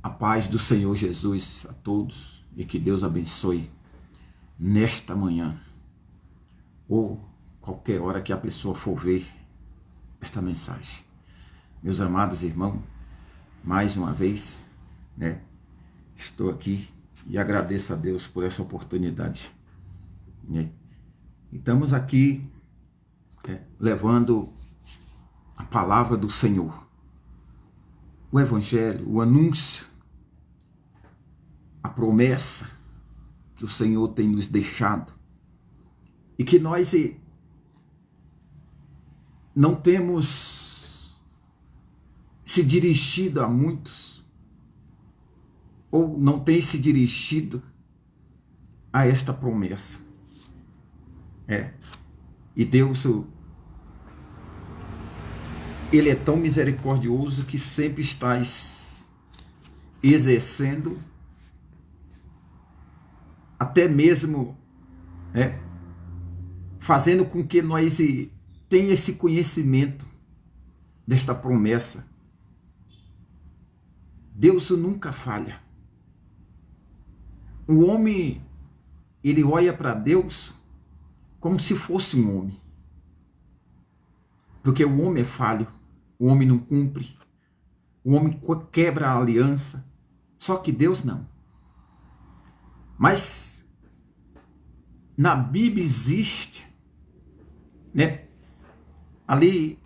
A paz do Senhor Jesus a todos e que Deus abençoe nesta manhã ou qualquer hora que a pessoa for ver esta mensagem. Meus amados irmãos, mais uma vez, estou aqui e agradeço a Deus por essa oportunidade. E estamos aqui levando a palavra do Senhor, o Evangelho, o anúncio, a promessa que o Senhor tem nos deixado e que nós não temos se dirigido a muitos ou não tem se dirigido a esta promessa. E Deus, Ele é tão misericordioso que sempre está exercendo, até mesmo fazendo com que nós tenhamos esse conhecimento desta promessa. Deus nunca falha. O homem, ele olha para Deus como se fosse um homem. Porque o homem é falho, o homem não cumpre, o homem quebra a aliança, só que Deus não. Mas na Bíblia existe, ali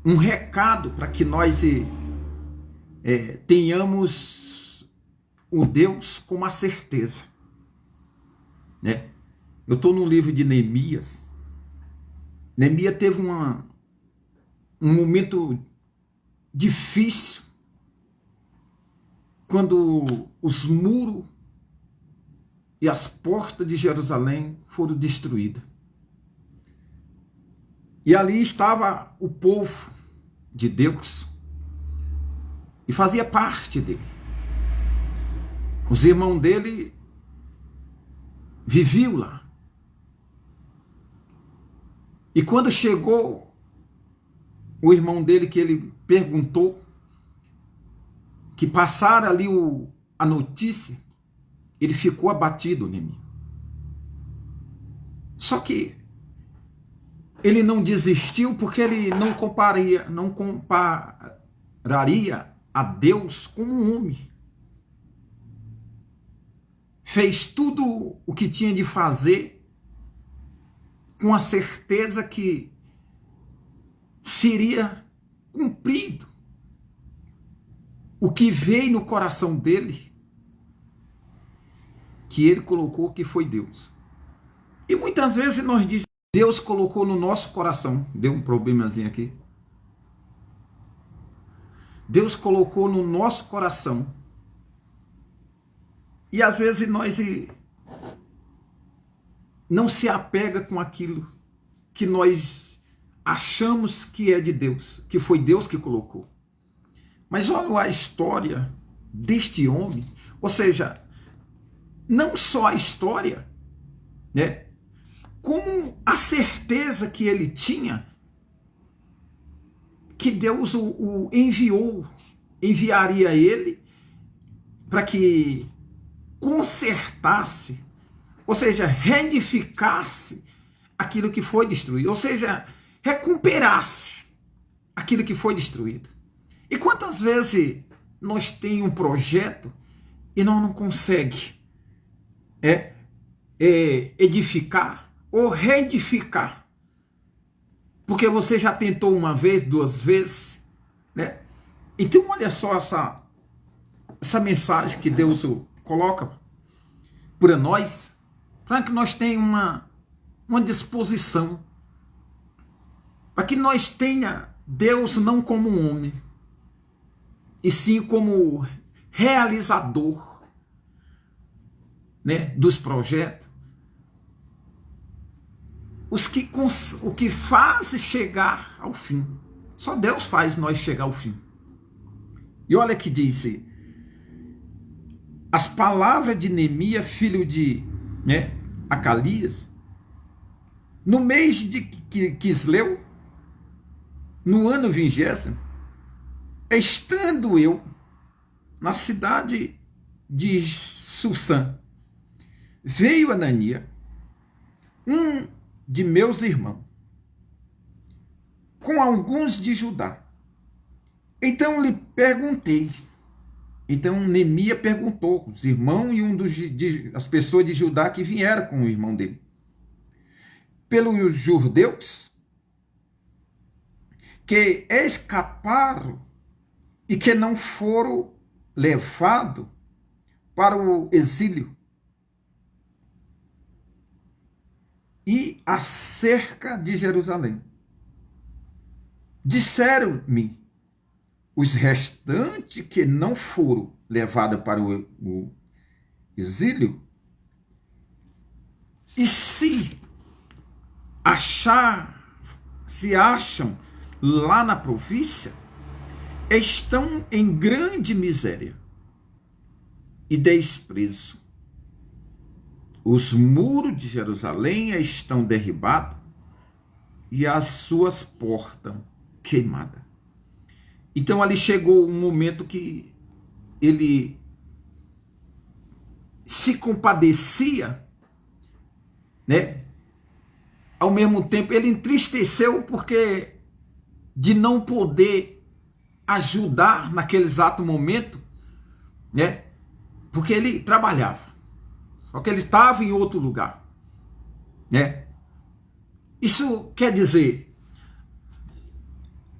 um recado para que nós tenhamos o Deus com uma certeza. Eu estou no livro de Neemias. Neemias teve um momento difícil quando os muros e as portas de Jerusalém foram destruídas. E ali estava o povo de Deus e fazia parte dele. Os irmãos dele viviam lá. E quando chegou o irmão dele, que ele perguntou, que passaram ali a notícia, ele ficou abatido, Neemias. Só que ele não desistiu, porque ele não compararia a Deus como um homem. Fez tudo o que tinha de fazer com a certeza que seria cumprido o que veio no coração dele, que ele colocou, que foi Deus. E muitas vezes nós dizemos, Deus colocou no nosso coração, deu um problemazinho aqui, Deus colocou no nosso coração, e às vezes nós não se apega com aquilo que nós achamos que é de Deus, que foi Deus que colocou. Mas olha a história deste homem, ou seja, não só a história, como a certeza que ele tinha que Deus o enviaria ele para que consertasse, ou seja, reedificasse aquilo que foi destruído, ou seja, recuperasse aquilo que foi destruído. E quantas vezes nós temos um projeto e nós não conseguimos edificar ou reedificar, porque você já tentou uma vez, duas vezes, Então olha só essa mensagem que Deus coloca para nós, para que nós tenhamos uma disposição, para que nós tenhamos Deus não como um homem, e sim como realizador dos projetos, o que faz chegar ao fim. Só Deus faz nós chegar ao fim. E olha que diz as palavras de Neemias, filho de Acalias, no mês de Quisleu, no ano 20º, estando eu na cidade de Sussã, veio Anania, um de meus irmãos, com alguns de Judá. Então lhe perguntei. Então Neemias perguntou, os irmãos e as pessoas de Judá que vieram com o irmão dele. Pelos judeus que escaparam e que não foram levados para o exílio. E acerca de Jerusalém. Disseram-me os restantes que não foram levados para o exílio, e se acham lá na província, estão em grande miséria e desprezo. Os muros de Jerusalém estão derribados e as suas portas queimadas. Então ali chegou um momento que ele se compadecia, né? Ao mesmo tempo ele entristeceu porque de não poder ajudar naquele exato momento, né? Porque ele trabalhava, só que ele estava em outro lugar, né? Isso quer dizer,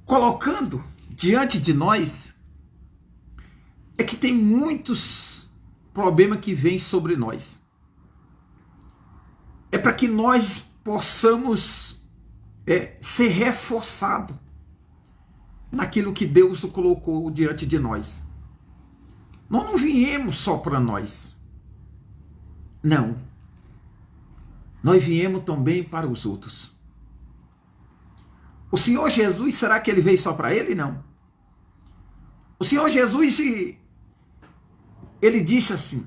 colocando diante de nós, é que tem muitos problemas que vêm sobre nós. É para que nós possamos ser reforçados naquilo que Deus colocou diante de nós. Nós não viemos só para nós. Não. Nós viemos também para os outros. O Senhor Jesus, será que ele veio só para ele? Não. O Senhor Jesus, ele disse assim: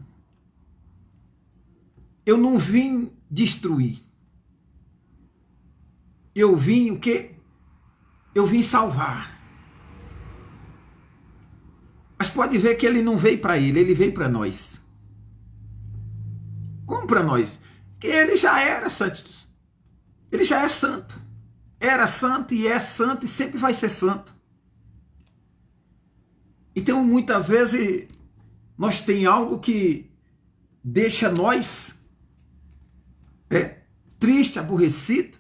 eu não vim destruir. Eu vim o quê? Eu vim salvar. Mas pode ver que ele não veio para ele veio para nós. Como para nós? Porque ele já era santo. Ele já é santo. Era santo e é santo e sempre vai ser santo. Então, muitas vezes, nós tem algo que deixa nós triste, aborrecido.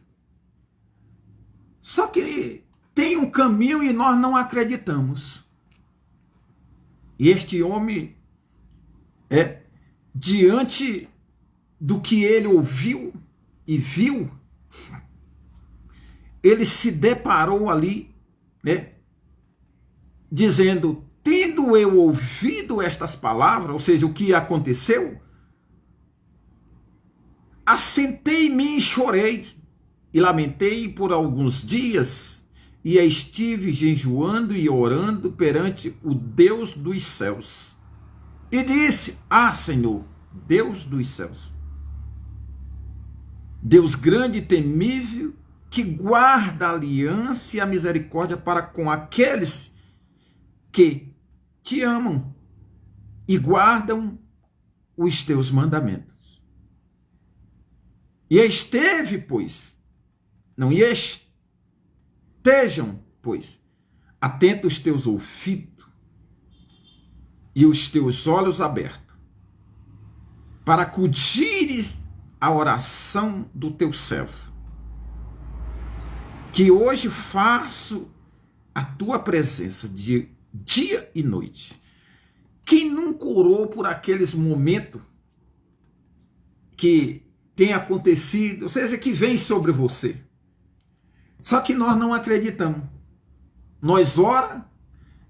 Só que tem um caminho e nós não acreditamos. E este homem, diante do que ele ouviu e viu, ele se deparou ali, dizendo: tendo eu ouvido estas palavras, ou seja, o que aconteceu, assentei-me e chorei, e lamentei por alguns dias, e estive jejuando e orando perante o Deus dos céus. E disse: ah, Senhor, Deus dos céus, Deus grande e temível, que guarda a aliança e a misericórdia para com aqueles que te amam e guardam os teus mandamentos. E estejam, pois, atentos os teus ouvidos e os teus olhos abertos, para acudires à oração do teu servo, que hoje faço a tua presença de dia e noite. Quem nunca orou por aqueles momentos que tem acontecido, ou seja, que vem sobre você? Só que nós não acreditamos. Nós oramos,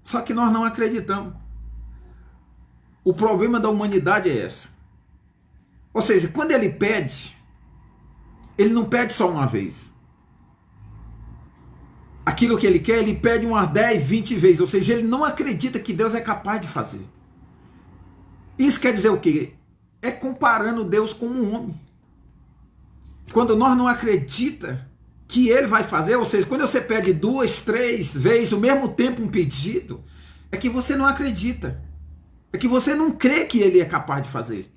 só que nós não acreditamos. O problema da humanidade é essa. Ou seja, quando ele pede, ele não pede só uma vez. Aquilo que ele quer, ele pede umas 10, 20 vezes. Ou seja, ele não acredita que Deus é capaz de fazer. Isso quer dizer o quê? É comparando Deus com um homem. Quando nós não acreditamos que ele vai fazer, ou seja, quando você pede 2, 3 vezes ao mesmo tempo um pedido, é que você não acredita. é que você não crê que ele é capaz de fazer.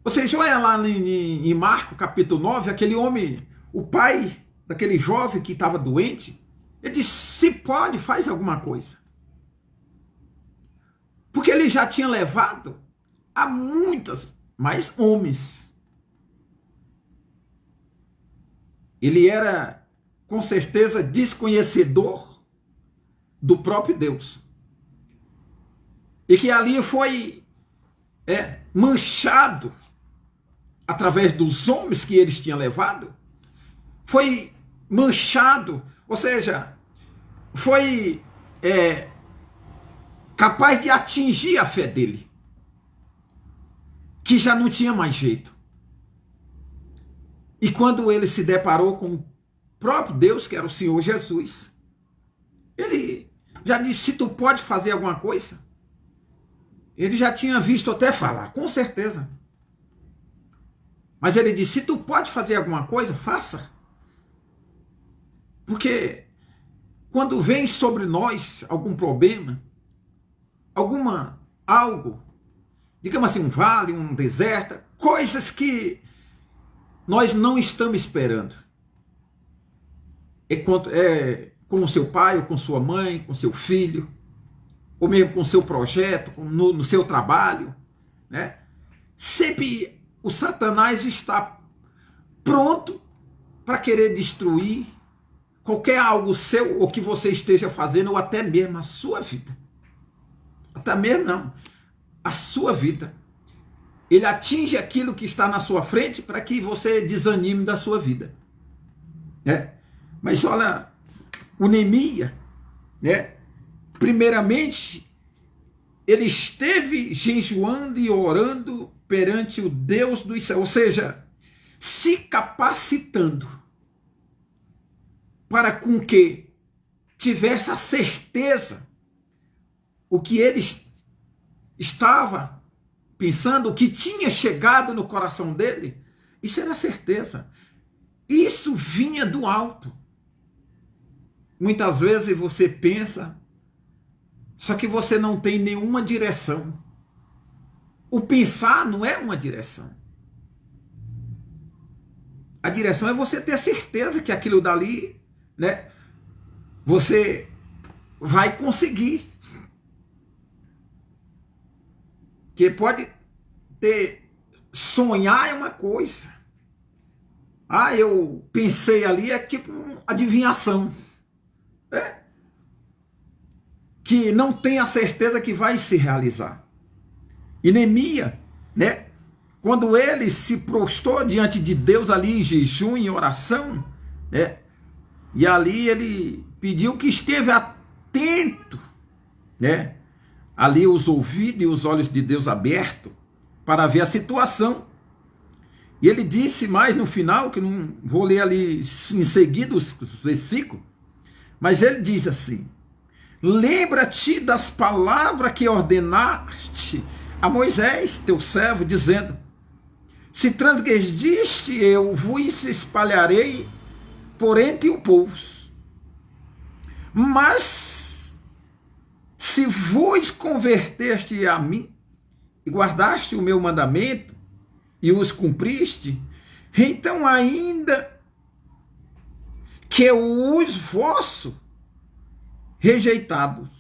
Você olha lá em Marcos capítulo 9, aquele homem, o pai daquele jovem que estava doente, ele disse, se pode, faz alguma coisa. Porque ele já tinha levado a muitas mais homens. Ele era, com certeza, desconhecedor do próprio Deus. E que ali foi manchado, através dos homens que eles tinham levado, foi manchado, ou seja, foi capaz de atingir a fé dele, que já não tinha mais jeito. E quando ele se deparou com o próprio Deus, que era o Senhor Jesus, ele já disse, se tu pode fazer alguma coisa, ele já tinha visto até falar, com certeza. Mas ele disse, se tu pode fazer alguma coisa, faça. Porque quando vem sobre nós algum problema, algo, digamos assim, um vale, um deserto, coisas que nós não estamos esperando. Com o seu pai, ou com sua mãe, com seu filho, ou mesmo com o seu projeto, no seu trabalho, né? Sempre o Satanás está pronto para querer destruir qualquer algo seu, ou que você esteja fazendo, ou até mesmo a sua vida. Até mesmo não, a sua vida. Ele atinge aquilo que está na sua frente para que você desanime da sua vida. Mas olha, o Neemias, primeiramente, ele esteve jejuando e orando perante o Deus dos céus, ou seja, se capacitando para com que tivesse a certeza o que ele estava pensando, o que tinha chegado no coração dele, isso era certeza. Isso vinha do alto. Muitas vezes você pensa, só que você não tem nenhuma direção. O pensar não é uma direção. A direção é você ter certeza que aquilo dali, você vai conseguir. Que pode ter, sonhar é uma coisa. Eu pensei ali, é tipo uma adivinhação. Que não tem a certeza que vai se realizar. E Neemias, quando ele se prostrou diante de Deus ali em jejum e oração, e ali ele pediu que esteve atento, ali os ouvidos e os olhos de Deus abertos para ver a situação. E ele disse mais no final, que não vou ler ali em seguida os versículos, mas ele diz assim, lembra-te das palavras que ordenaste a Moisés, teu servo, dizendo, se transgrediste, eu vos espalharei por entre os povos. Mas se vos converteste a mim, e guardaste o meu mandamento, e os cumpriste, então ainda que os vossos rejeitados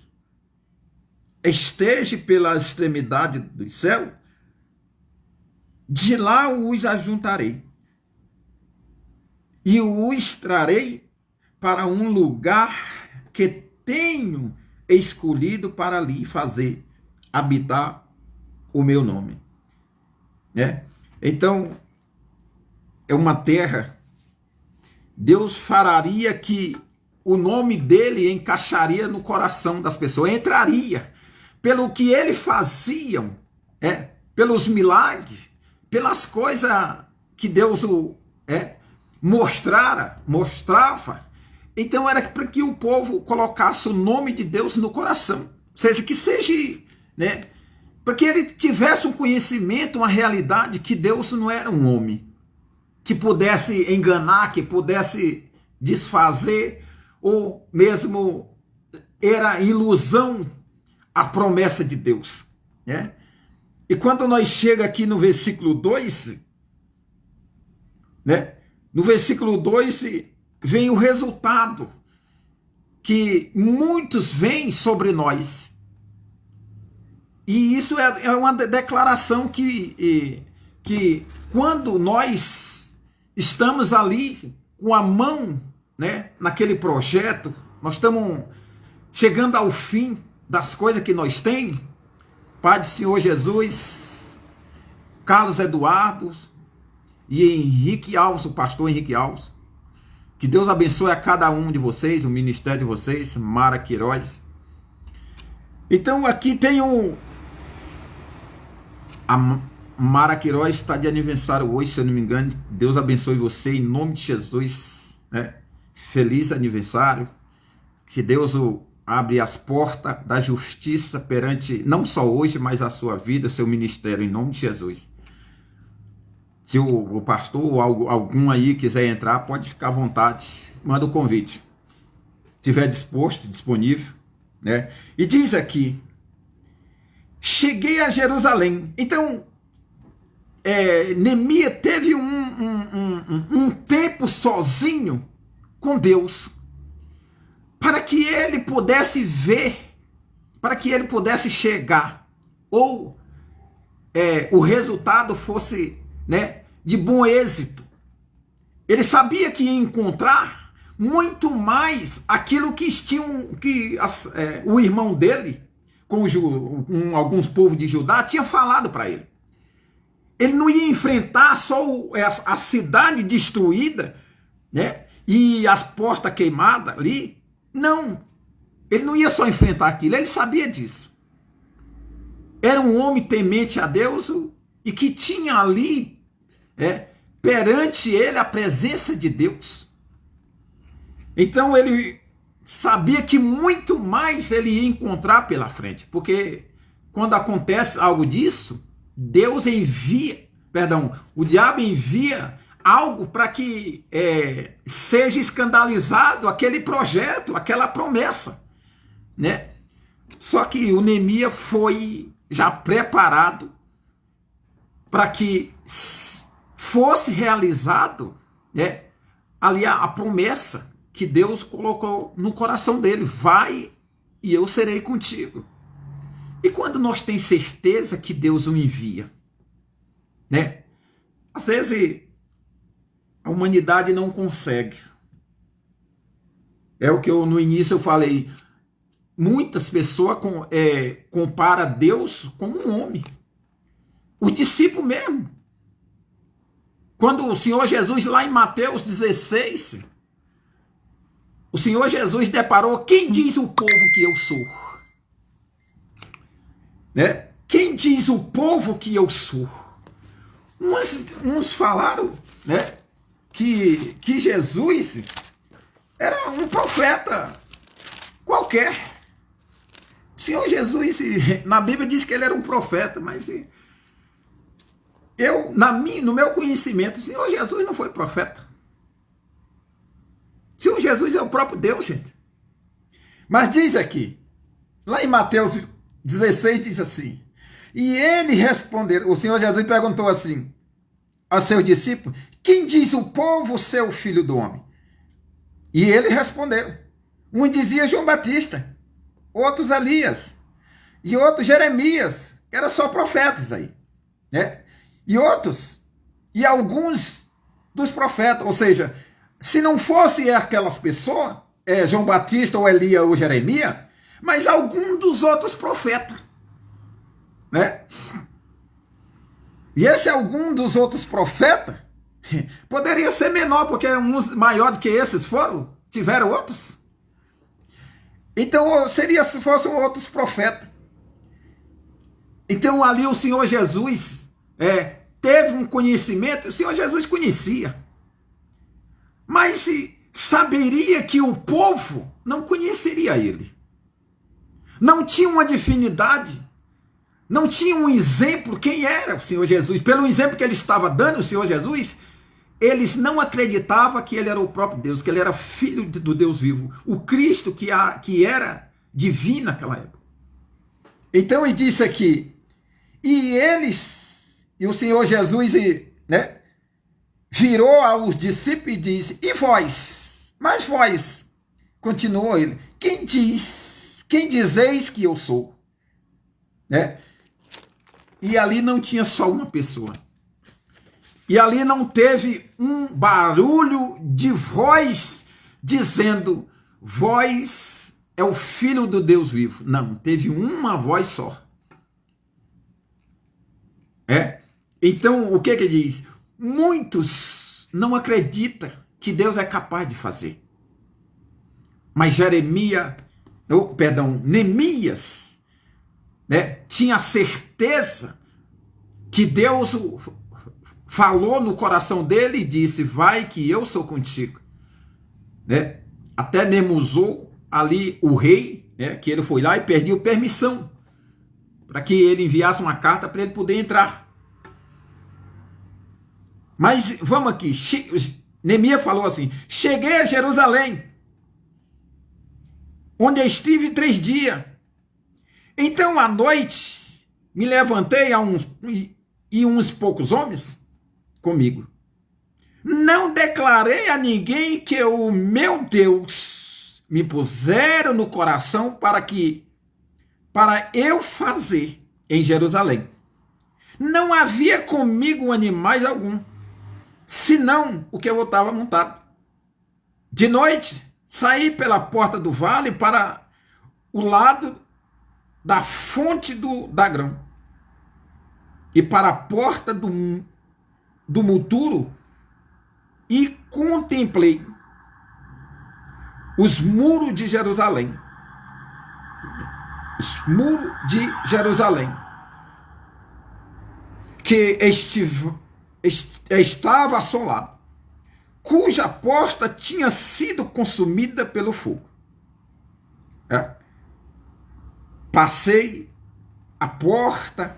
esteja pela extremidade do céu, de lá os ajuntarei e os trarei para um lugar que tenho escolhido para ali fazer habitar o meu nome. Então, é uma terra, Deus faria que o nome dele encaixaria no coração das pessoas, entraria, pelo que ele faziam, pelos milagres, pelas coisas que Deus mostrava. Então era para que o povo colocasse o nome de Deus no coração, ou seja, que seja, para que ele tivesse um conhecimento, uma realidade, que Deus não era um homem, que pudesse enganar, que pudesse desfazer, ou mesmo era ilusão a promessa de Deus, né? E quando nós chega aqui no versículo 2, né? No versículo 2 vem o resultado que muitos veem sobre nós. E isso é uma declaração que quando nós estamos ali com a mão, né, naquele projeto, nós estamos chegando ao fim das coisas que nós temos, Pai do Senhor Jesus, Carlos Eduardo e Henrique Alves, o pastor Henrique Alves. Que Deus abençoe a cada um de vocês, o ministério de vocês, Mara Queiroz. Então aqui tem a Mara Queiroz está de aniversário hoje, se eu não me engano. Deus abençoe você em nome de Jesus, né? Feliz aniversário. Que Deus abre as portas da justiça perante, não só hoje, mas a sua vida, o seu ministério, em nome de Jesus. Se o pastor ou algum aí quiser entrar, pode ficar à vontade, manda o convite. Se estiver disposto, disponível, né? E diz aqui, cheguei a Jerusalém. Então, Neemias teve um tempo sozinho com Deus, para que ele pudesse ver, para que ele pudesse chegar, ou o resultado fosse, né, de bom êxito. Ele sabia que ia encontrar muito mais aquilo que o irmão dele, com alguns povos de Judá, tinha falado para ele. Ele não ia enfrentar só a cidade destruída, né, e as portas queimadas ali. Não, ele não ia só enfrentar aquilo, ele sabia disso. Era um homem temente a Deus e que tinha ali, perante ele, a presença de Deus. Então ele sabia que muito mais ele ia encontrar pela frente, porque quando acontece algo disso, o diabo envia algo para que seja escandalizado aquele projeto, aquela promessa, né? Só que o Neemias foi já preparado para que fosse realizado, né, ali a promessa que Deus colocou no coração dele: vai e eu serei contigo. E quando nós temos certeza que Deus o envia, né? Às vezes a humanidade não consegue. É o que no início eu falei. Muitas pessoas comparam Deus com um homem. Os discípulos mesmo. Quando o Senhor Jesus, lá em Mateus 16, o Senhor Jesus deparou: quem diz o povo que eu sou? Né? Quem diz o povo que eu sou? Uns falaram, né, que Jesus era um profeta qualquer. O Senhor Jesus, na Bíblia diz que ele era um profeta, mas no meu conhecimento, o Senhor Jesus não foi profeta. O Senhor Jesus é o próprio Deus, gente. Mas diz aqui, lá em Mateus 16, diz assim: e ele respondeu, o Senhor Jesus perguntou assim aos seus discípulos: quem diz o povo ser o filho do homem? E eles responderam. Um dizia João Batista, outros Elias, e outros Jeremias, que era só profetas aí, né? E alguns dos profetas, ou seja, se não fosse aquelas pessoas, João Batista ou Elias ou Jeremias, mas algum dos outros profetas, né? E esse algum dos outros profetas poderia ser menor, porque uns maiores do que esses tiveram outros. Então seria se fossem outros profetas. Então ali o Senhor Jesus teve um conhecimento. O Senhor Jesus conhecia, mas saberia que o povo não conheceria ele. Não tinha uma divinidade, não tinha um exemplo quem era o Senhor Jesus. Pelo exemplo que ele estava dando, o Senhor Jesus, eles não acreditavam que ele era o próprio Deus, que ele era filho do Deus vivo, o Cristo que era divino naquela época. Então ele disse aqui, e o Senhor Jesus, né, virou aos discípulos e disse, e vós? Mas vós, continuou ele, quem dizeis que eu sou? Né? E ali não tinha só uma pessoa. E ali não teve um barulho de voz dizendo, vós é o Filho do Deus vivo. Não, teve uma voz só. Então, o que diz? Muitos não acreditam que Deus é capaz de fazer. Mas Neemias, né, tinha certeza que Deus falou no coração dele e disse, vai que eu sou contigo. Né? Até mesmo usou ali o rei, né, que ele foi lá e pediu permissão para que ele enviasse uma carta para ele poder entrar. Mas vamos aqui, Neemias falou assim, cheguei a Jerusalém, onde estive 3 dias. Então à noite me levantei e uns poucos homens comigo. Não declarei a ninguém que o meu Deus me puseram no coração para eu fazer em Jerusalém. Não havia comigo animais algum, senão o que eu estava montado. De noite, saí pela porta do vale para o lado da fonte do Dagrão e para a porta do Muturo e contemplei os muros de Jerusalém. Os muros de Jerusalém, que estava assolado, cuja porta tinha sido consumida pelo fogo. Passei a porta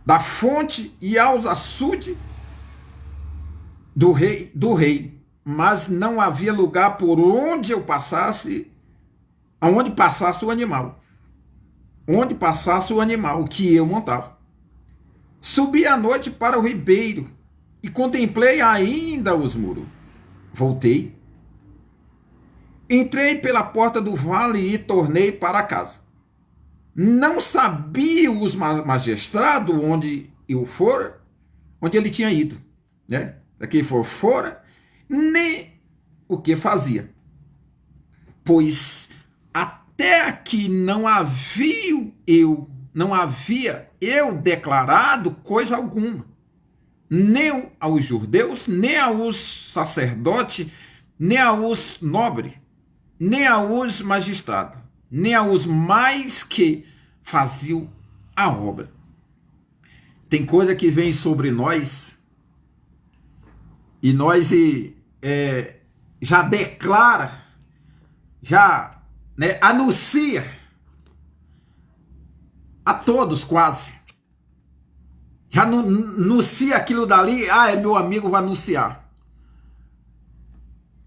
da fonte e aos açudes do rei, mas não havia lugar por onde eu passasse, aonde passasse o animal, onde passasse o animal que eu montava. Subi à noite para o ribeiro e contemplei ainda os muros. Voltei, entrei pela porta do vale e tornei para casa. Não sabia os magistrados onde eu fora, onde ele tinha ido, né? Daqui fora, nem o que fazia. Pois até aqui não havia eu declarado coisa alguma, nem aos judeus, nem aos sacerdotes, nem aos nobres, nem aos magistrados, nem aos mais que faziam a obra. Tem coisa que vem sobre nós e nós já declara, já, né, anuncia a todos quase. Já anuncia aquilo dali, é meu amigo, vai anunciar.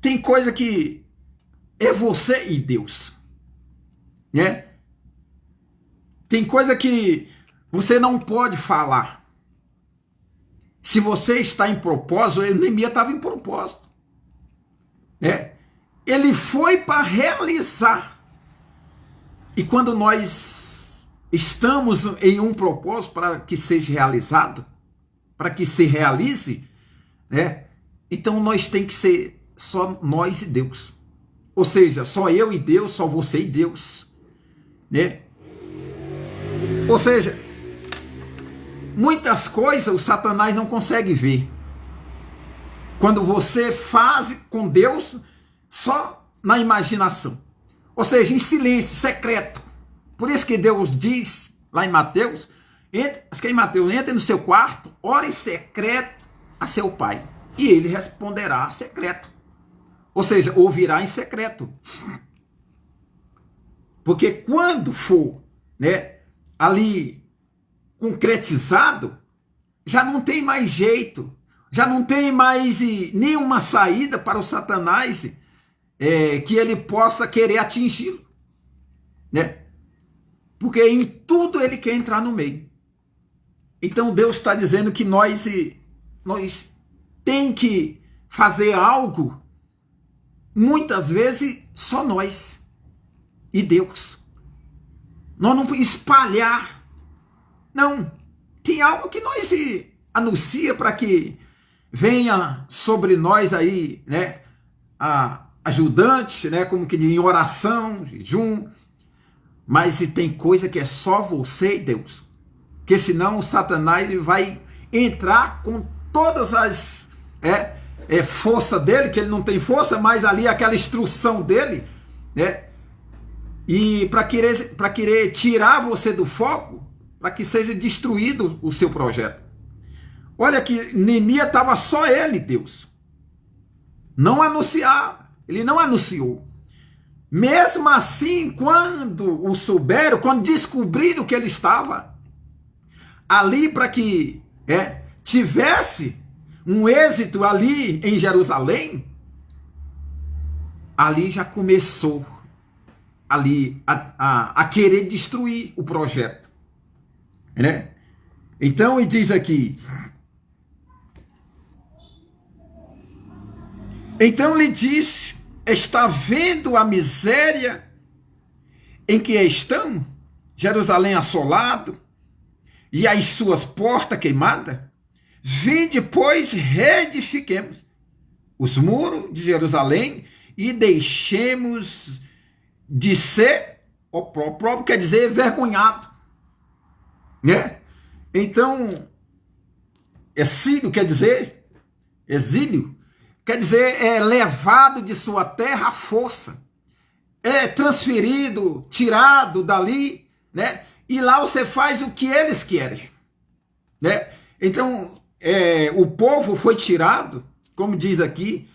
Tem coisa que é você e Deus, né? Tem coisa que você não pode falar. Se você está em propósito, Neemias estava em propósito, né? Ele foi para realizar. E quando nós estamos em um propósito para que seja realizado, para que se realize, né? Então nós tem que ser só nós e Deus. Ou seja, só eu e Deus, só você e Deus, né? Ou seja, muitas coisas o Satanás não consegue ver. Quando você faz com Deus só na imaginação. Ou seja, em silêncio, secreto. Por isso que Deus diz lá em Mateus, acho que é em Mateus, entre no seu quarto, ore em secreto a seu pai, e ele responderá secreto. Ou seja, ouvirá em secreto. Porque quando for, né, ali concretizado, já não tem mais jeito, já não tem mais nenhuma saída para o Satanás que ele possa querer atingi-lo, né? porque em tudo ele quer entrar no meio. Então Deus está dizendo que nós tem que fazer algo, muitas vezes só nós e Deus. Nós não espalhar. Não. Tem algo que nós anuncia para que venha sobre nós aí, né, ajudante, né, como que em oração, jejum. Mas se tem coisa que é só você e Deus. Porque senão o Satanás vai entrar com todas as força dele, que ele não tem força, mas ali aquela instrução dele, né? E para querer tirar você do foco, para que seja destruído o seu projeto. Olha que Neemias estava só ele, Deus. Não anunciar, ele não anunciou. Mesmo assim, quando o souberam, quando descobriram que ele estava ali para que tivesse um êxito ali em Jerusalém, ali já começou ali a querer destruir o projeto, né? Então ele diz aqui, então lhe disse, está vendo a miséria em que estão, Jerusalém assolado, e as suas portas queimadas? Vinde, pois, reedifiquemos os muros de Jerusalém e deixemos de ser próprio, quer dizer, envergonhado, né? Então, exílio quer dizer, levado de sua terra à força, transferido, tirado dali, né? E lá você faz o que eles querem, né? Então, o povo foi tirado, como diz aqui,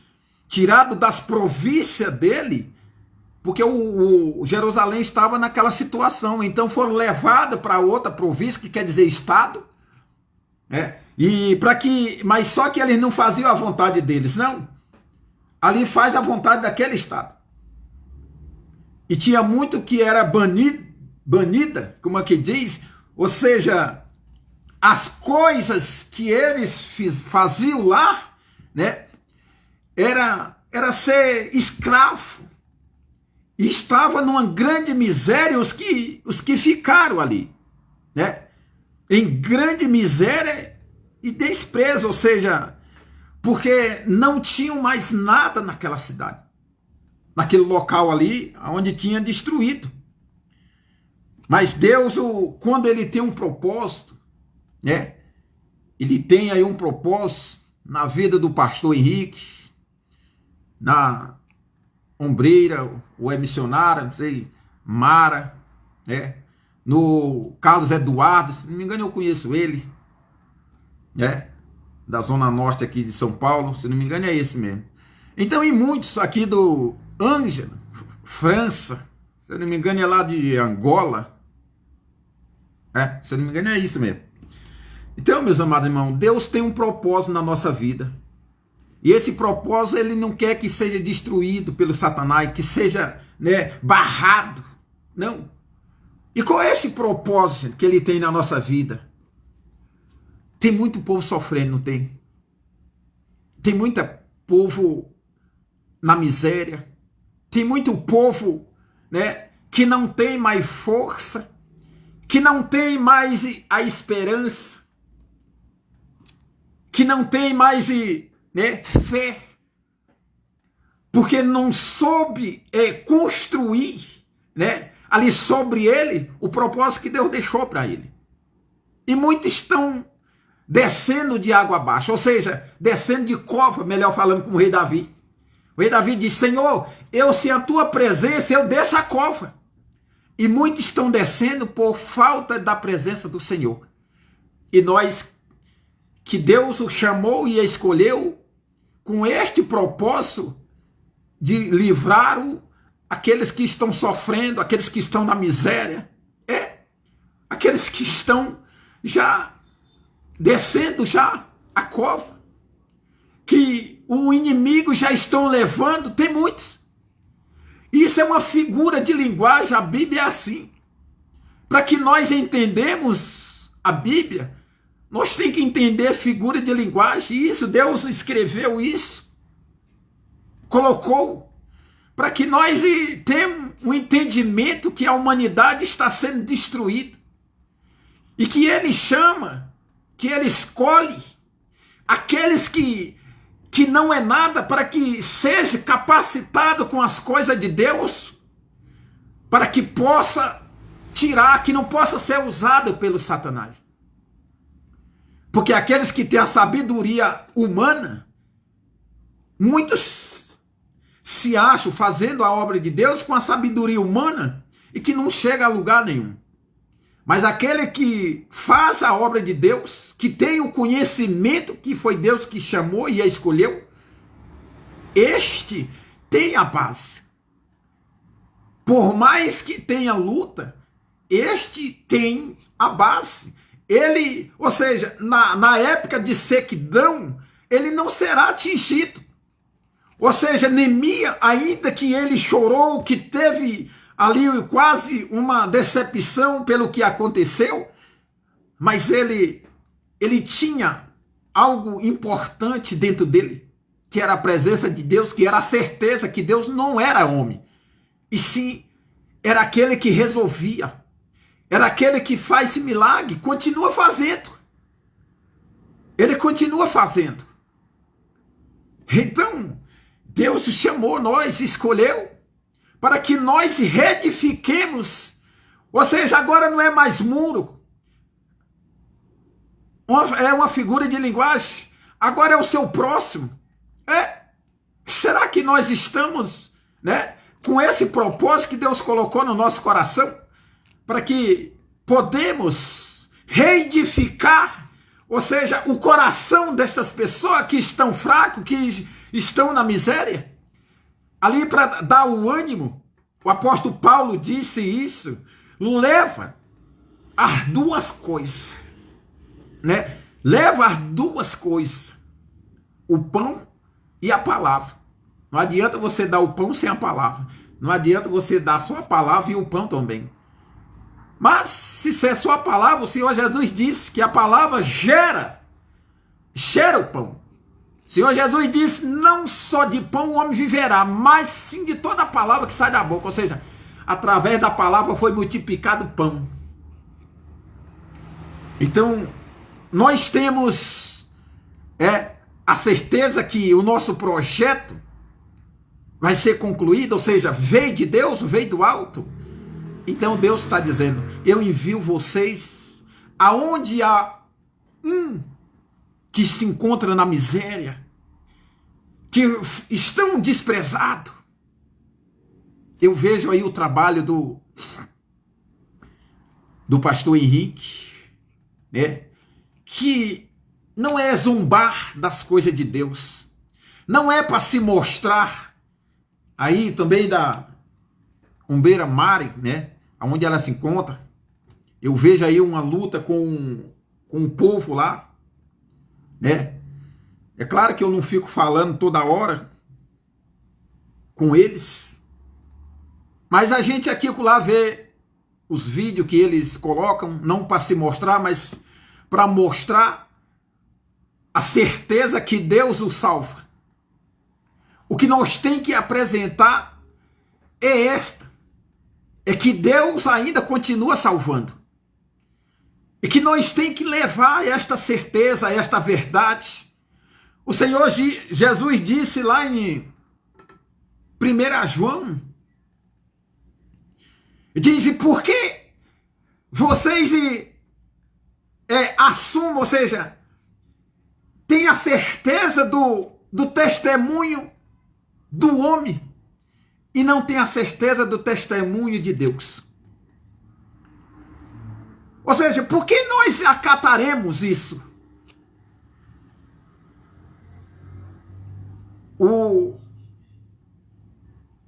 tirado das províncias dele, porque o Jerusalém estava naquela situação, então foram levados para outra província, que quer dizer estado, né? Mas só que eles não faziam a vontade deles, não. Ali faz a vontade daquele estado. E tinha muito que era banida, como aqui diz, ou seja, as coisas que eles faziam lá, né, era ser escravo. E estava numa grande miséria os que ficaram ali, né? Em grande miséria e desprezo, ou seja, porque não tinham mais nada naquela cidade, naquele local ali onde tinha destruído. Mas Deus, quando ele tem um propósito, né? Ele tem aí um propósito na vida do pastor Henrique, na Ombreira, o missionário, não sei, Mara, né? No Carlos Eduardo, se não me engano eu conheço ele, né? Da Zona Norte aqui de São Paulo, se não me engano é esse mesmo. Então, e muitos aqui do Ângelo, França, se eu não me engano é lá de Angola, se eu não me engano é isso mesmo. Então, meus amados irmãos, Deus tem um propósito na nossa vida. E esse propósito, ele não quer que seja destruído pelo Satanás, que seja, né, barrado. Não. E qual é esse propósito que ele tem na nossa vida? Tem muito povo sofrendo, não tem? Tem muito povo na miséria. Tem muito povo, né, que não tem mais força, que não tem mais a esperança, que não tem mais, né, fé, porque não soube construir, né, ali sobre ele o propósito que Deus deixou para ele. E muitos estão descendo de água abaixo, ou seja, descendo de cova, melhor falando, como o rei Davi. O rei Davi diz, Senhor, eu sem a tua presença, eu desço a cova. E muitos estão descendo por falta da presença do Senhor. E nós, que Deus o chamou e escolheu, com este propósito de livrar aqueles que estão sofrendo, aqueles que estão na miséria, aqueles que estão já descendo já a cova, que o inimigo já estão levando, tem muitos. Isso é uma figura de linguagem, a Bíblia é assim. Para que nós entendemos a Bíblia, nós temos que entender figura de linguagem. Isso, Deus escreveu isso, colocou, para que nós tenhamos um entendimento que a humanidade está sendo destruída. E que Ele chama, que Ele escolhe aqueles que não é nada, para que seja capacitado com as coisas de Deus, para que possa tirar, que não possa ser usado pelo Satanás. Porque aqueles que têm a sabedoria humana, muitos se acham fazendo a obra de Deus com a sabedoria humana e que não chega a lugar nenhum. Mas aquele que faz a obra de Deus, que tem o conhecimento que foi Deus que chamou e a escolheu, este tem a base. Por mais que tenha luta, este tem a base. Ele, ou seja, na época de sequidão, ele não será atingido. Ou seja, Neemias, ainda que ele chorou, que teve ali quase uma decepção pelo que aconteceu, mas ele tinha algo importante dentro dele, que era a presença de Deus, que era a certeza que Deus não era homem, e sim era aquele que resolvia, era aquele que faz milagre, continua fazendo. Ele continua fazendo. Então, Deus chamou nós, escolheu, para que nós reedifiquemos. Ou seja, agora não é mais muro. É uma figura de linguagem. Agora é o seu próximo. Será que nós estamos, com esse propósito que Deus colocou no nosso coração? Para que podemos reedificar, ou seja, o coração destas pessoas que estão fracos, que estão na miséria. Ali para dar o ânimo, o apóstolo Paulo disse isso, leva as duas coisas, Leva as duas coisas, o pão e a palavra. Não adianta você dar o pão sem a palavra. Não adianta você dar só a palavra e o pão também. Mas se é só a palavra, o Senhor Jesus disse que a palavra gera o pão. O Senhor Jesus disse, não só de pão o homem viverá, mas sim de toda a palavra que sai da boca. Ou seja, através da palavra foi multiplicado o pão. Então, nós temos a certeza que o nosso projeto vai ser concluído, ou seja, veio de Deus, veio do alto. Então Deus está dizendo, eu envio vocês aonde há um que se encontra na miséria, que estão desprezados. Eu vejo aí o trabalho do pastor Henrique, que não é zombar das coisas de Deus, não é para se mostrar, aí também da Umbeira Mari, onde ela se encontra, eu vejo aí uma luta com o povo lá, É claro que eu não fico falando toda hora com eles, mas a gente aqui lá vê os vídeos que eles colocam, não para se mostrar, mas para mostrar a certeza que Deus o salva. O que nós temos que apresentar é que Deus ainda continua salvando. E que nós temos que levar esta certeza, esta verdade. O Senhor Jesus disse lá em 1 João, diz, por que vocês assumem, ou seja, têm a certeza do testemunho do homem e não têm a certeza do testemunho de Deus? Ou seja, por que nós acataremos isso? O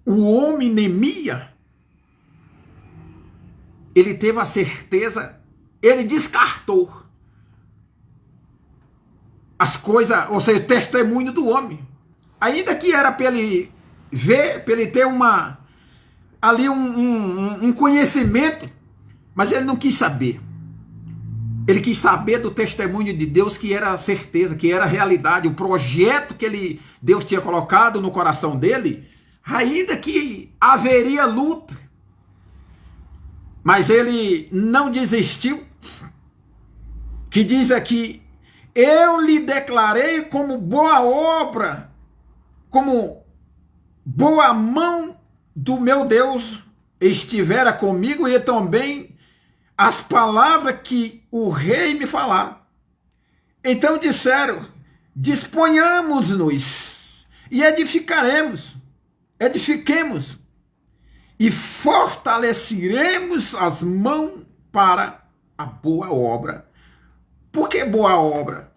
homem Neemias, ele teve a certeza, ele descartou as coisas, ou seja, o testemunho do homem. Ainda que era para ele ver, para ele ter ali um conhecimento, Mas ele não quis saber. Ele quis saber do testemunho de Deus, que era a certeza, que era a realidade, o projeto que Deus tinha colocado no coração dele, ainda que haveria luta. Mas ele não desistiu, que diz aqui, eu lhe declarei como boa obra, como boa mão do meu Deus estivera comigo, e também as palavras que o rei me falaram. Então disseram, disponhamos-nos e edifiquemos e fortaleceremos as mãos para a boa obra. Por que boa obra?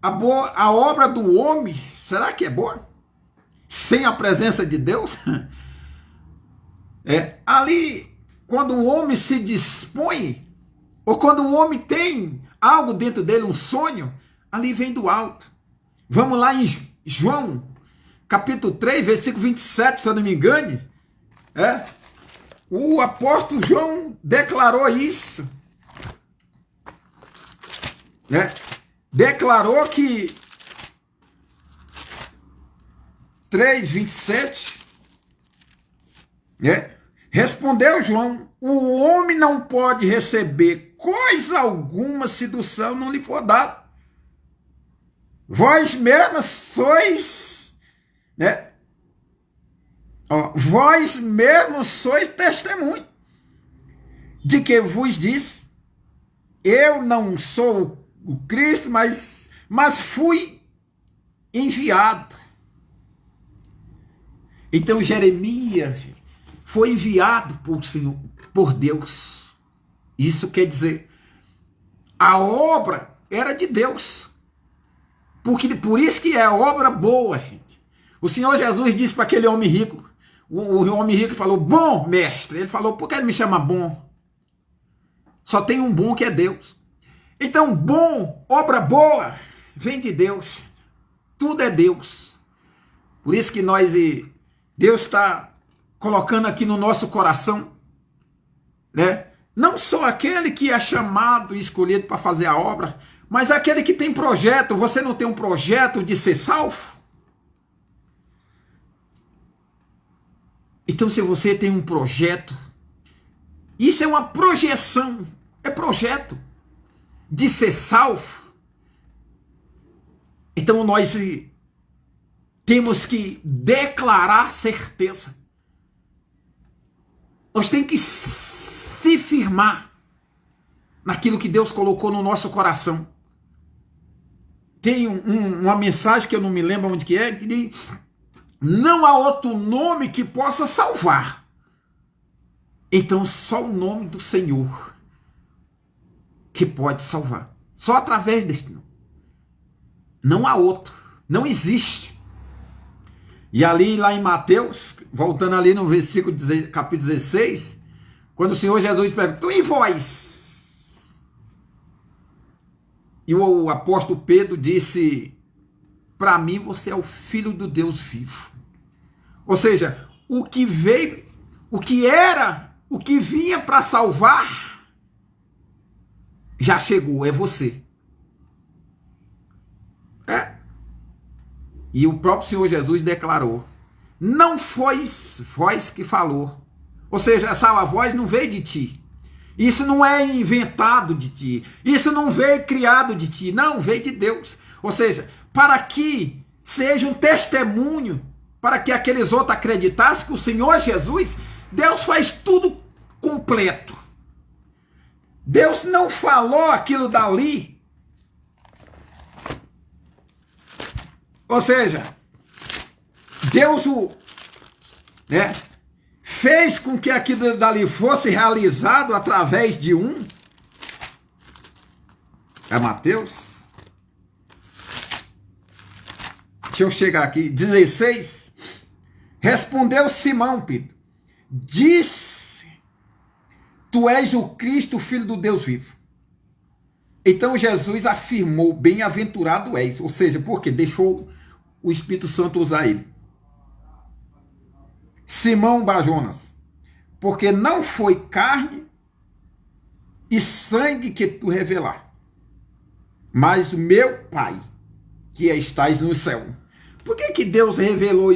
A obra do homem, será que é boa? Sem a presença de Deus? Ali, quando o homem se dispõe, ou quando o homem tem algo dentro dele, um sonho, ali vem do alto. Vamos lá em João, capítulo 3, versículo 27, se eu não me engane. O apóstolo João declarou isso. Declarou que 3, 27. Respondeu João, o homem não pode receber coisa alguma se do céu não lhe for dado. Vós mesmos sois, vós mesmos sois testemunho de que vos disse, eu não sou o Cristo, mas fui enviado. Então Jeremias foi enviado por Senhor, por Deus. Isso quer dizer, a obra era de Deus. Por isso que é obra boa, gente. O Senhor Jesus disse para aquele homem rico, o homem rico falou, bom mestre. Ele falou, por que ele me chama bom? Só tem um bom que é Deus. Então, bom, obra boa, vem de Deus. Tudo é Deus. Por isso que Deus está colocando aqui no nosso coração, não só aquele que é chamado e escolhido para fazer a obra, mas aquele que tem projeto. Você não tem um projeto de ser salvo? Então, se você tem um projeto, isso é uma projeção, é projeto de ser salvo. Então, nós temos que declarar certeza. Nós temos que se firmar naquilo que Deus colocou no nosso coração. Tem uma mensagem que eu não me lembro onde que é, que diz, não há outro nome que possa salvar. Então só o nome do Senhor que pode salvar. Só através deste nome. Não há outro. Não existe. E ali, lá em Mateus, voltando ali no versículo, capítulo 16, quando o Senhor Jesus perguntou, e vós? E o apóstolo Pedro disse, para mim você é o Filho do Deus vivo. Ou seja, o que veio, o que era, o que vinha para salvar, já chegou, é você. E o próprio Senhor Jesus declarou, não foi voz que falou. Ou seja, essa voz não veio de ti. Isso não é inventado de ti. Isso não veio criado de ti. Não, veio de Deus. Ou seja, para que seja um testemunho, para que aqueles outros acreditassem que o Senhor Jesus, Deus faz tudo completo. Deus não falou aquilo dali. Ou seja, Deus fez com que aquilo dali fosse realizado através de um. É Mateus. Deixa eu chegar aqui. 16. Respondeu Simão Pedro. Disse, tu és o Cristo, filho do Deus vivo. Então Jesus afirmou, bem-aventurado és. Ou seja, porque deixou o Espírito Santo usar ele. Simão Bajonas, porque não foi carne e sangue que tu revelar, mas o meu Pai, que estás no céu. Por que Deus revelou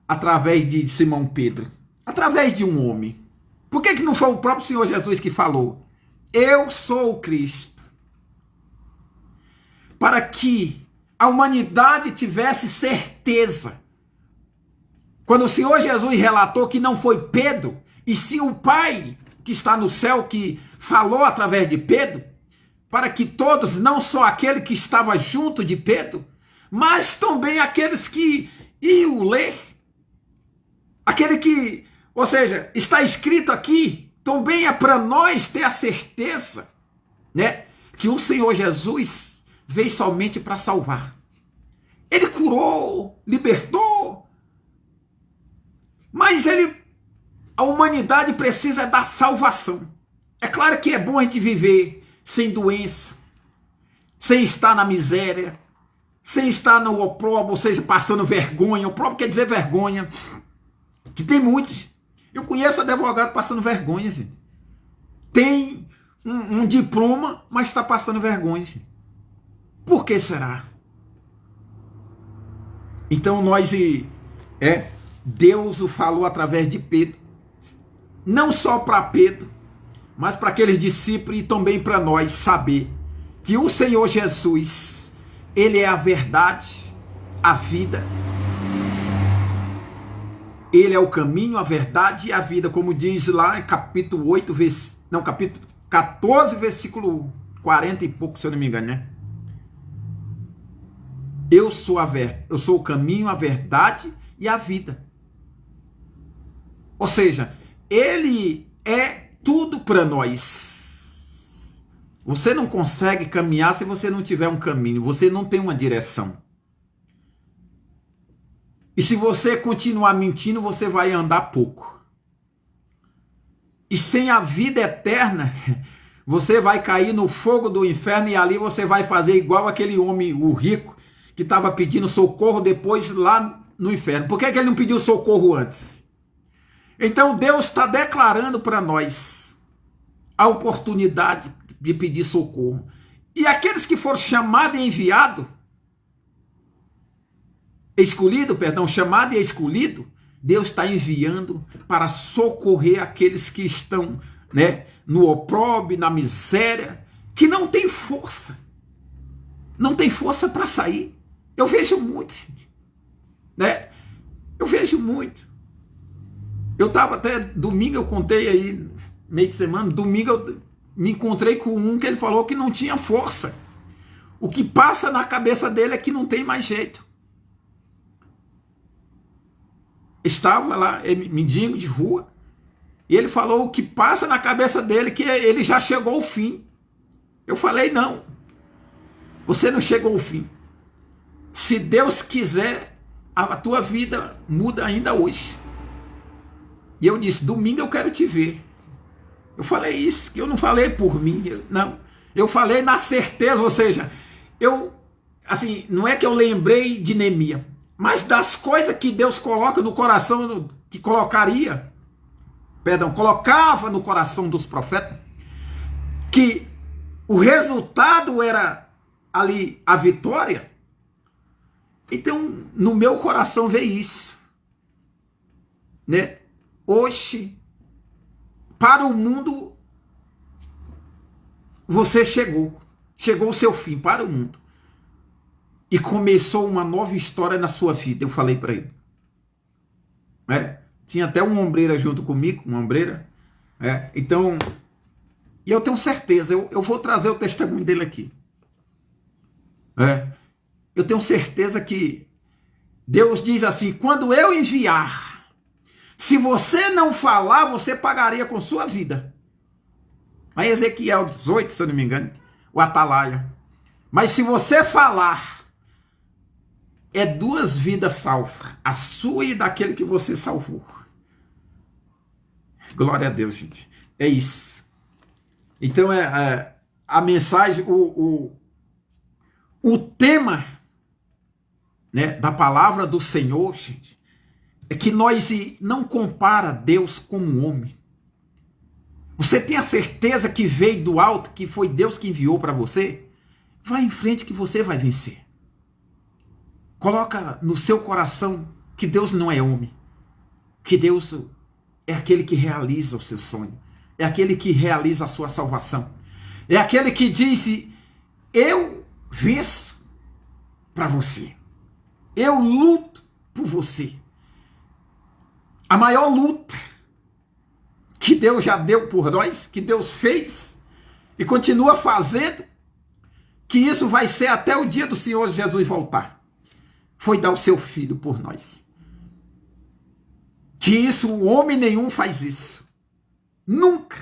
através de Simão Pedro? Através de um homem. Por que não foi o próprio Senhor Jesus que falou? Eu sou o Cristo. Para que a humanidade tivesse certeza. Quando o Senhor Jesus relatou que não foi Pedro, e sim o Pai que está no céu que falou através de Pedro, para que todos, não só aquele que estava junto de Pedro, mas também aqueles que iam ler, aquele que, ou seja, está escrito aqui, também é para nós ter a certeza, né, que o Senhor Jesus veio somente para salvar. Ele curou, libertou, mas a humanidade precisa da salvação. É claro que é bom a gente viver sem doença, sem estar na miséria, sem estar no opróbrio, ou seja, passando vergonha. Opróbrio quer dizer vergonha, que tem muitos. Eu conheço advogado passando vergonha, gente. Tem um diploma, mas está passando vergonha, gente. Por que será? Então Deus o falou através de Pedro, não só para Pedro, mas para aqueles discípulos e também para nós saber que o Senhor Jesus, Ele é a verdade, a vida. Ele é o caminho, a verdade e a vida, como diz lá em capítulo 14, versículo 40 e pouco, se eu não me engano, né? Eu sou o caminho, a verdade e a vida. Ou seja, Ele é tudo para nós. Você não consegue caminhar se você não tiver um caminho, você não tem uma direção. E se você continuar mentindo, você vai andar pouco. E sem a vida eterna, você vai cair no fogo do inferno e ali você vai fazer igual aquele homem, o rico, que estava pedindo socorro depois lá no inferno. Por que ele não pediu socorro antes? Então Deus está declarando para nós a oportunidade de pedir socorro. E aqueles que foram chamados e enviados, chamado e escolhido, Deus está enviando para socorrer aqueles que estão, né, no opróbrio, na miséria, que não tem força. Não tem força para sair. Eu vejo muito, né? Eu vejo muito. Eu estava até, domingo eu contei aí, meio de semana, domingo eu me encontrei com um que ele falou que não tinha força. O que passa na cabeça dele é que não tem mais jeito. Estava lá, mendigo de rua, e ele falou o que passa na cabeça dele, que ele já chegou ao fim. Eu falei, não, você não chegou ao fim. Se Deus quiser, a tua vida muda ainda hoje. E eu disse, domingo eu quero te ver. Eu falei isso, que eu não falei por mim, não. Eu falei na certeza, ou seja, assim, não é que eu lembrei de Neemias, mas das coisas que Deus coloca no coração, que colocava no coração dos profetas, que o resultado era ali a vitória. Então, no meu coração veio isso, né? Hoje, para o mundo, você chegou o seu fim para o mundo. E começou uma nova história na sua vida. Eu falei para ele. Tinha até uma ombreira junto comigo, uma ombreira. Então, e eu tenho certeza, eu vou trazer o testemunho dele aqui. Eu tenho certeza que Deus diz assim, quando eu enviar, se você não falar, você pagaria com sua vida. Aí Ezequiel 18, se eu não me engano, o Atalaia. Mas se você falar, é 2 vidas salvas, a sua e daquele que você salvou. Glória a Deus, gente. É isso. Então, a mensagem, o tema, né, da palavra do Senhor, gente, é que nós não compara Deus com um homem. Você tem a certeza que veio do alto, que foi Deus que enviou para você? Vai em frente que você vai vencer. Coloca no seu coração que Deus não é homem, que Deus é aquele que realiza o seu sonho, é aquele que realiza a sua salvação, é aquele que diz: eu venço para você, eu luto por você. A maior luta que Deus já deu por nós, que Deus fez e continua fazendo, que isso vai ser até o dia do Senhor Jesus voltar, foi dar o seu filho por nós. Que isso, homem nenhum faz isso. Nunca.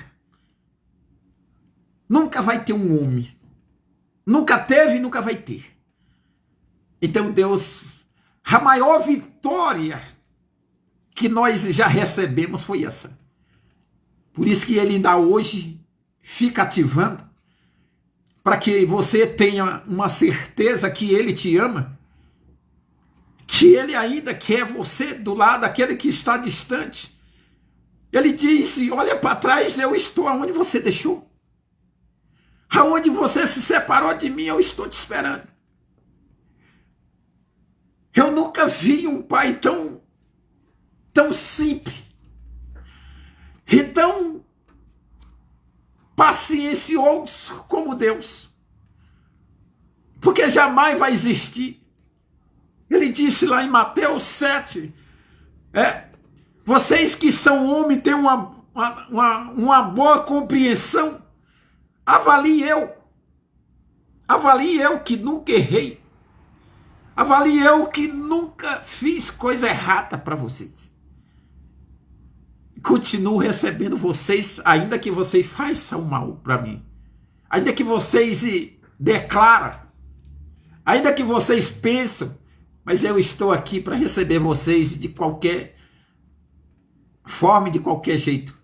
Nunca vai ter um homem. Nunca teve e nunca vai ter. Então Deus, a maior vitória que nós já recebemos foi essa. Por isso que ele ainda hoje fica ativando, para que você tenha uma certeza que ele te ama, que ele ainda quer você do lado daquele que está distante. Ele disse: olha para trás, eu estou aonde você deixou. Aonde você se separou de mim, eu estou te esperando. Eu nunca vi um pai tão simples e tão paciencioso como Deus. Porque jamais vai existir. Ele disse lá em Mateus 7, vocês que são homens têm uma boa compreensão. Avalie eu que nunca errei. Avalie eu que nunca fiz coisa errada para vocês. Continuo recebendo vocês, ainda que vocês façam mal para mim. Ainda que vocês declaram. Ainda que vocês pensam. Mas eu estou aqui para receber vocês de qualquer forma, de qualquer jeito.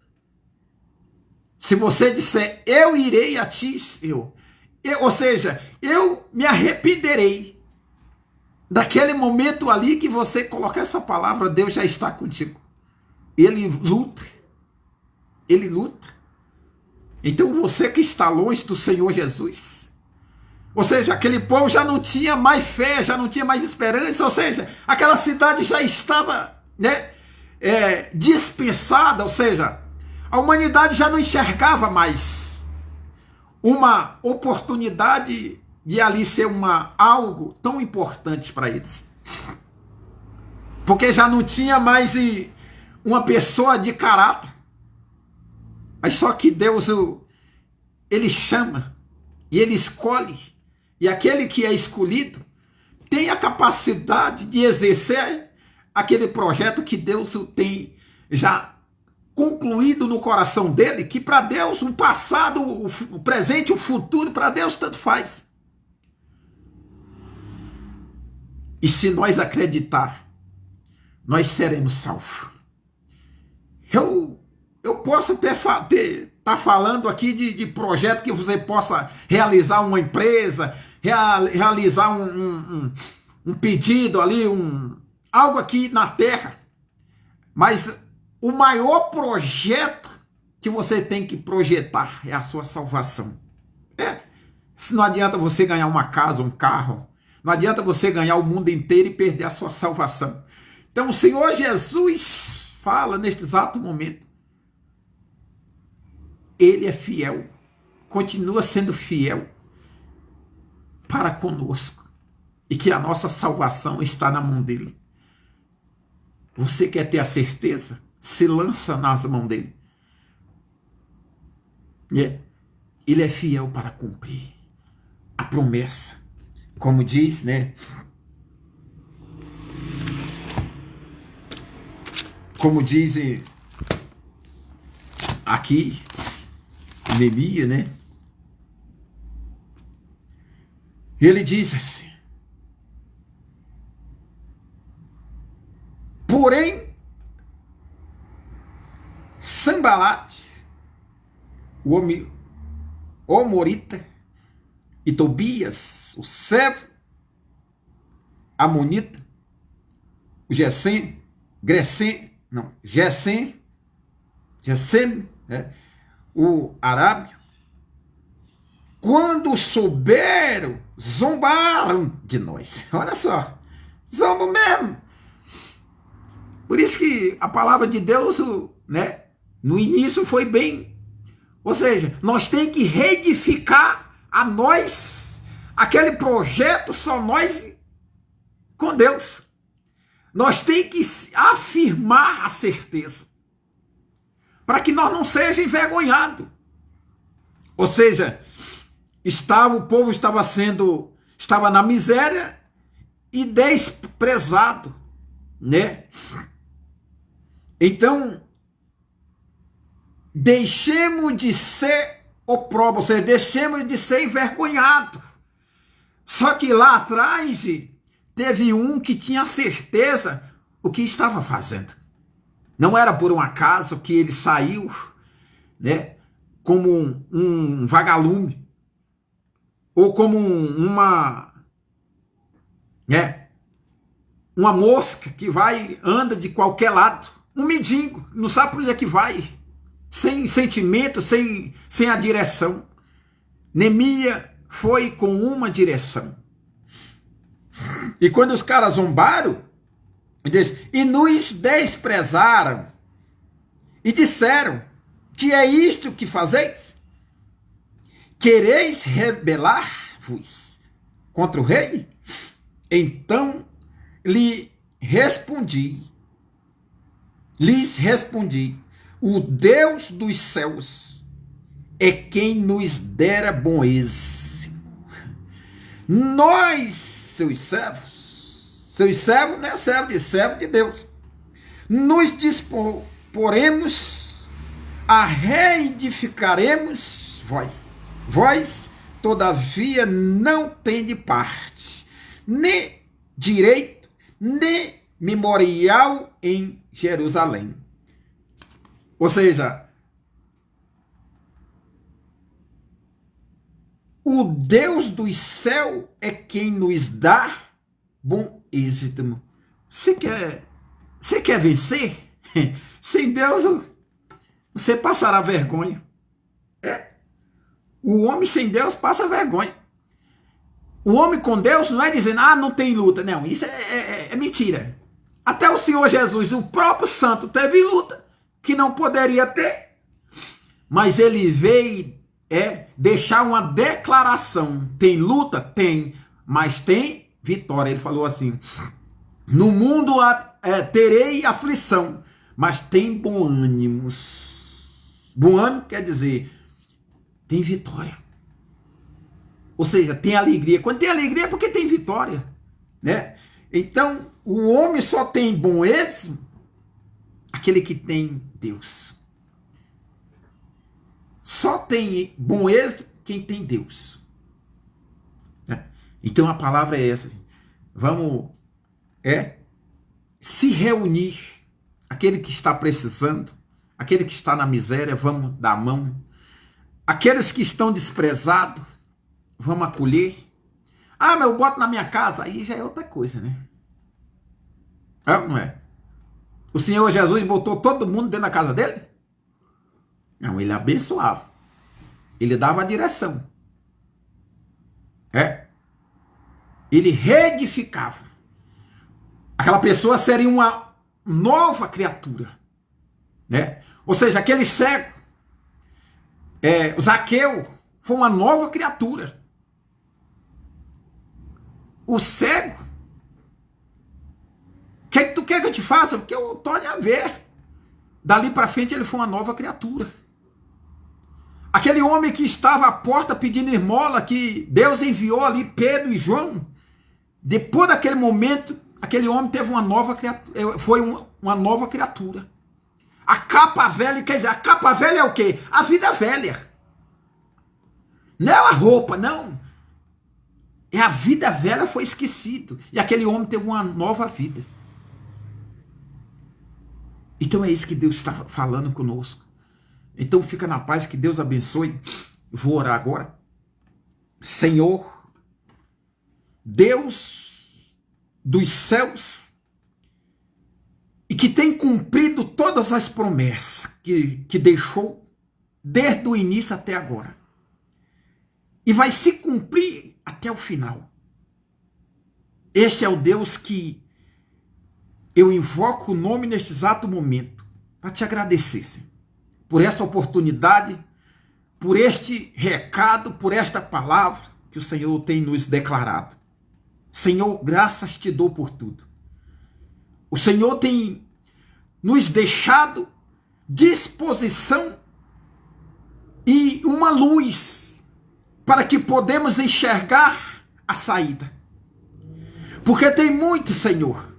Se você disser: eu irei a ti, ou seja, eu me arrependerei. Daquele momento ali que você colocar essa palavra, Deus já está contigo. Ele luta. Ele luta. Então você que está longe do Senhor Jesus, ou seja, aquele povo já não tinha mais fé, já não tinha mais esperança, ou seja, aquela cidade já estava, dispensada, ou seja, a humanidade já não enxergava mais uma oportunidade de ali ser algo tão importante para eles. Porque já não tinha mais uma pessoa de caráter. Mas só que Deus, ele chama e ele escolhe. E aquele que é escolhido tem a capacidade de exercer aquele projeto que Deus tem já concluído no coração dele, que para Deus o passado, o presente, o futuro, para Deus tanto faz. E se nós acreditar, nós seremos salvos. Eu posso até estar falando aqui de projeto que você possa realizar uma empresa, realizar um pedido ali, algo aqui na terra. Mas o maior projeto que você tem que projetar é a sua salvação. Se não adianta você ganhar uma casa, um carro, não adianta você ganhar o mundo inteiro e perder a sua salvação. Então o Senhor Jesus fala neste exato momento. Ele é fiel, continua sendo fiel para conosco. E que a nossa salvação está na mão dele. Você quer ter a certeza? Se lança nas mãos dele. Ele é fiel para cumprir a promessa. Como diz, Como diz aqui, Neemias, Ele diz assim: porém, Sanbalate, o Amorita, e Tobias, o servo Amonita, o Gesem, o arábio, quando souberam, zombaram de nós. Olha só, zombam mesmo. Por isso que a palavra de Deus, né, no início foi bem. Ou seja, nós temos que reedificar a nós, aquele projeto só nós com Deus. Nós temos que afirmar a certeza, para que nós não seja envergonhado. Ou seja, o povo estava na miséria e desprezado, né? Então, deixemos de ser opróbrio, ou seja, deixemos de ser envergonhado. Só que lá atrás teve um que tinha certeza o que estava fazendo. Não era por um acaso que ele saiu, né, como um vagalume, ou como uma mosca que anda de qualquer lado, um mendigo, não sabe para onde é que vai, sem sentimento, sem a direção. Neemias foi com uma direção. E quando os caras zombaram, e nos desprezaram, e disseram, que é isto que fazeis? Quereis rebelar-vos contra o rei? Então lhes respondi, o Deus dos céus é quem nos dera bom êxito. Nós, seus servos não é servo de Deus, nos disporemos a reedificaremos vós, todavia, não tende parte, nem direito, nem memorial em Jerusalém. Ou seja, o Deus do céu é quem nos dá bom êxito. Você quer vencer? Sem Deus, você passará vergonha. O homem sem Deus passa vergonha. O homem com Deus não é dizendo, não tem luta. Não, isso é mentira. Até o Senhor Jesus, o próprio santo, teve luta que não poderia ter. Mas ele veio deixar uma declaração. Tem luta? Tem. Mas tem vitória. Ele falou assim, no mundo terei aflição, mas tem bom ânimo. Bom ânimo quer dizer, tem vitória. Ou seja, tem alegria. Quando tem alegria é porque tem vitória, né? Então, o homem só tem bom êxito aquele que tem Deus. Só tem bom êxito quem tem Deus. Então, a palavra é essa. Vamos se reunir. Aquele que está precisando, aquele que está na miséria, vamos dar a mão. Aqueles que estão desprezados, vamos acolher. Mas eu boto na minha casa. Aí já é outra coisa, né? Não é? O Senhor Jesus botou todo mundo dentro da casa dele? Não, ele abençoava. Ele dava a direção. Ele reedificava. Aquela pessoa seria uma nova criatura, né? Ou seja, aquele cego, o Zaqueu, foi uma nova criatura. O cego, o que tu quer que eu te faça? Porque eu torne a ver. Dali para frente ele foi uma nova criatura. Aquele homem que estava à porta pedindo esmola, que Deus enviou ali Pedro e João, depois daquele momento, aquele homem teve uma nova criatura, foi uma nova criatura. A capa velha, quer dizer, a capa velha é o quê? A vida velha. Não é a roupa, não. A vida velha foi esquecida. E aquele homem teve uma nova vida. Então é isso que Deus está falando conosco. Então fica na paz, que Deus abençoe. Vou orar agora. Senhor, Deus dos céus, e que tem cumprido todas as promessas que deixou, desde o início até agora. E vai se cumprir até o final. Este é o Deus que eu invoco o nome neste exato momento para te agradecer, Senhor, por essa oportunidade, por este recado, por esta palavra que o Senhor tem nos declarado. Senhor, graças te dou por tudo. O Senhor tem nos deixado disposição e uma luz para que podemos enxergar a saída. Porque tem muito, Senhor,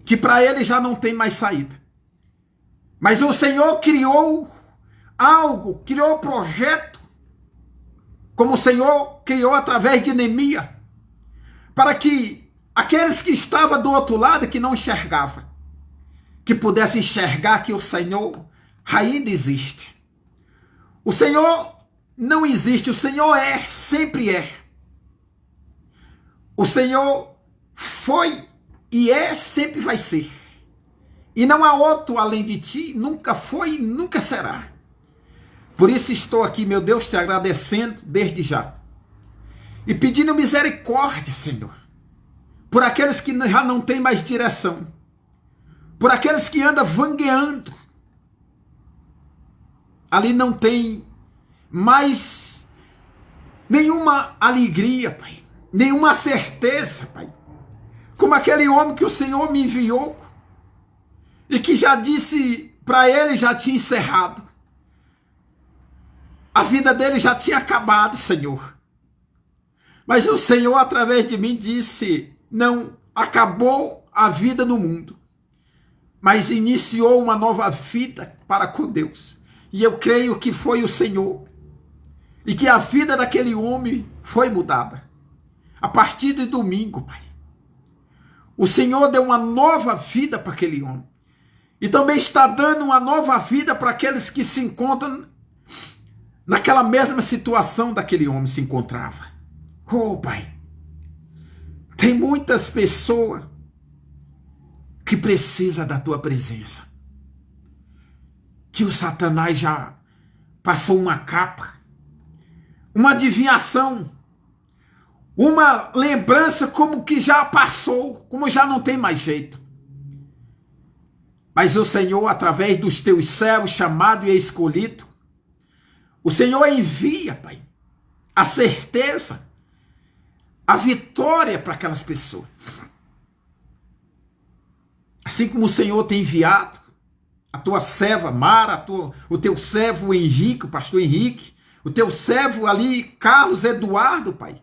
que para ele já não tem mais saída. Mas o Senhor criou algo, criou projeto, como o Senhor criou através de Neemias, para que aqueles que estavam do outro lado, que não enxergavam, que pudessem enxergar que o Senhor ainda existe. O Senhor não existe, o Senhor é, sempre é. O Senhor foi e é, sempre vai ser. E não há outro além de ti, nunca foi e nunca será. Por isso estou aqui, meu Deus, te agradecendo desde já. E pedindo misericórdia, Senhor, por aqueles que já não têm mais direção, por aqueles que andam vangueando. Ali não tem mais nenhuma alegria, Pai, nenhuma certeza, Pai, como aquele homem que o Senhor me enviou e que já disse para ele, já tinha encerrado. A vida dele já tinha acabado, Senhor. Mas o Senhor, através de mim, disse, não, acabou a vida no mundo, mas iniciou uma nova vida para com Deus. E eu creio que foi o Senhor, e que a vida daquele homem foi mudada. A partir de domingo, Pai, o Senhor deu uma nova vida para aquele homem. E também está dando uma nova vida para aqueles que se encontram naquela mesma situação daquele homem se encontrava. Oh, Pai, tem muitas pessoas que precisam da tua presença, que o Satanás já passou uma capa, uma adivinhação, uma lembrança como que já passou, como já não tem mais jeito. Mas o Senhor, através dos teus servos chamado e escolhido, o Senhor envia, Pai, a certeza, a vitória para aquelas pessoas. Assim como o Senhor tem enviado a tua serva Mara, o teu servo Henrique, o pastor Henrique, o teu servo ali, Carlos Eduardo, Pai,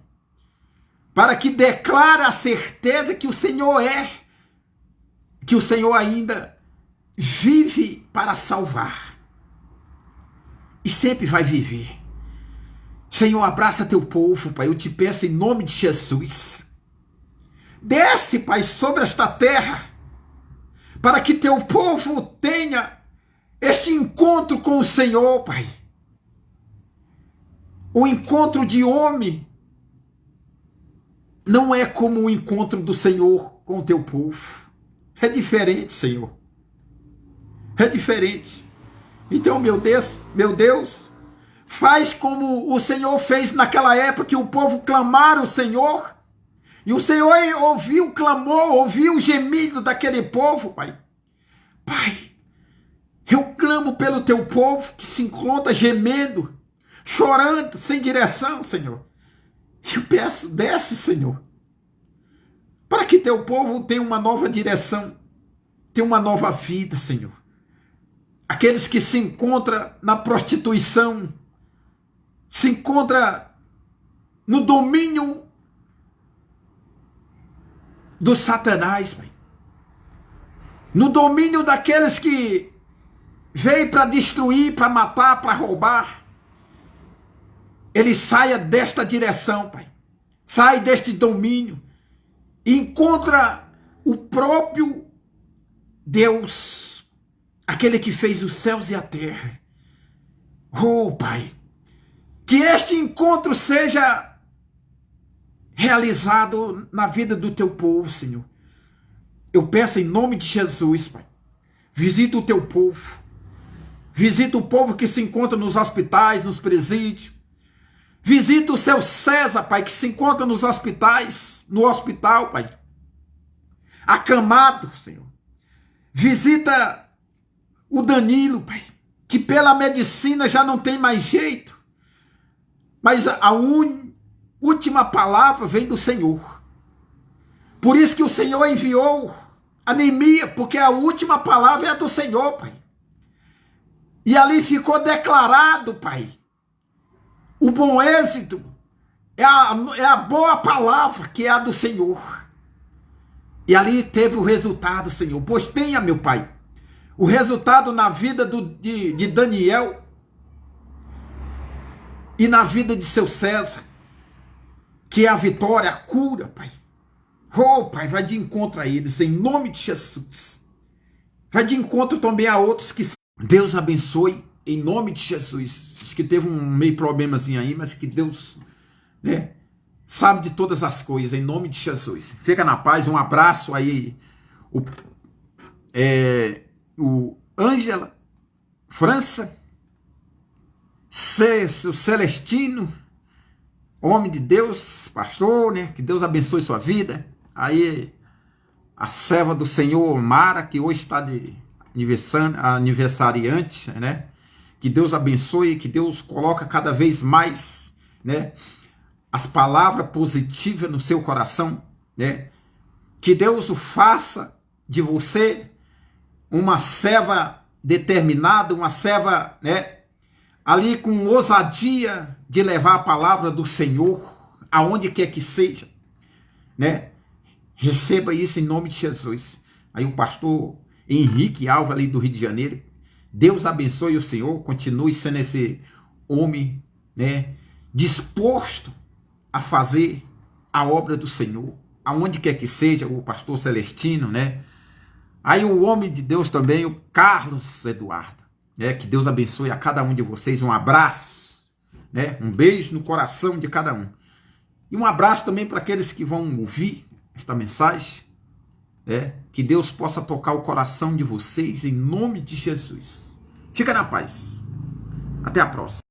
para que declare a certeza que o Senhor é, que o Senhor ainda vive para salvar. E sempre vai viver. Senhor, abraça teu povo, Pai, eu te peço em nome de Jesus. Desce, Pai, sobre esta terra, para que teu povo tenha este encontro com o Senhor, Pai. O encontro de homem não é como o encontro do Senhor com o teu povo. É diferente, Senhor. É diferente. Então, meu Deus, faz como o Senhor fez naquela época que o povo clamara o Senhor. E o Senhor ouviu o clamor, ouviu o gemido daquele povo, Pai. Pai, eu clamo pelo teu povo que se encontra gemendo, chorando, sem direção, Senhor. Eu peço, desce, Senhor, para que teu povo tenha uma nova direção, tenha uma nova vida, Senhor. Aqueles que se encontram na prostituição, se encontram no domínio do Satanás, Pai. No domínio daqueles que veio para destruir, para matar, para roubar. Ele saia desta direção, Pai. Sai deste domínio e encontra o próprio Deus, aquele que fez os céus e a terra. Oh, Pai, que este encontro seja realizado na vida do teu povo, Senhor. Eu peço em nome de Jesus, Pai, visita o teu povo, Visita o povo que se encontra nos hospitais, nos presídios. Visita o seu César, Pai, que se encontra nos hospitais, no hospital, Pai. Acamado, Senhor. Visita o Danilo, Pai, que pela medicina já não tem mais jeito. Mas a última palavra vem do Senhor. Por isso que o Senhor enviou a Neemias, porque a última palavra é do Senhor, Pai. E ali ficou declarado, Pai, o bom êxito é a boa palavra que é a do Senhor. E ali teve o resultado, Senhor. Pois tenha, meu Pai, o resultado na vida de Daniel e na vida de seu César, que é a vitória, a cura, Pai. Oh, Pai, vai de encontro a eles, em nome de Jesus. Vai de encontro também a outros que... Deus abençoe, em nome de Jesus. Acho que teve um meio problemazinho aí, mas que Deus, né, sabe de todas as coisas, em nome de Jesus. Fica na paz, um abraço aí. O Ângela, França, o Celestino, homem de Deus, pastor, né? Que Deus abençoe sua vida. Aí a serva do Senhor, Mara, que hoje está de aniversariante, né? Que Deus abençoe, que Deus coloca cada vez mais, né, as palavras positivas no seu coração, né? Que Deus o faça de você uma serva determinada, uma serva, né, ali com ousadia de levar a palavra do Senhor aonde quer que seja, né? Receba isso em nome de Jesus. Aí o pastor Henrique Alva, ali do Rio de Janeiro, Deus abençoe o Senhor, continue sendo esse homem, né, disposto a fazer a obra do Senhor, aonde quer que seja, o pastor Celestino, né? Aí o homem de Deus também, o Carlos Eduardo, né? Que Deus abençoe a cada um de vocês, um abraço, né? Um beijo no coração de cada um. E um abraço também para aqueles que vão ouvir esta mensagem, que Deus possa tocar o coração de vocês em nome de Jesus. Fica na paz. Até a próxima.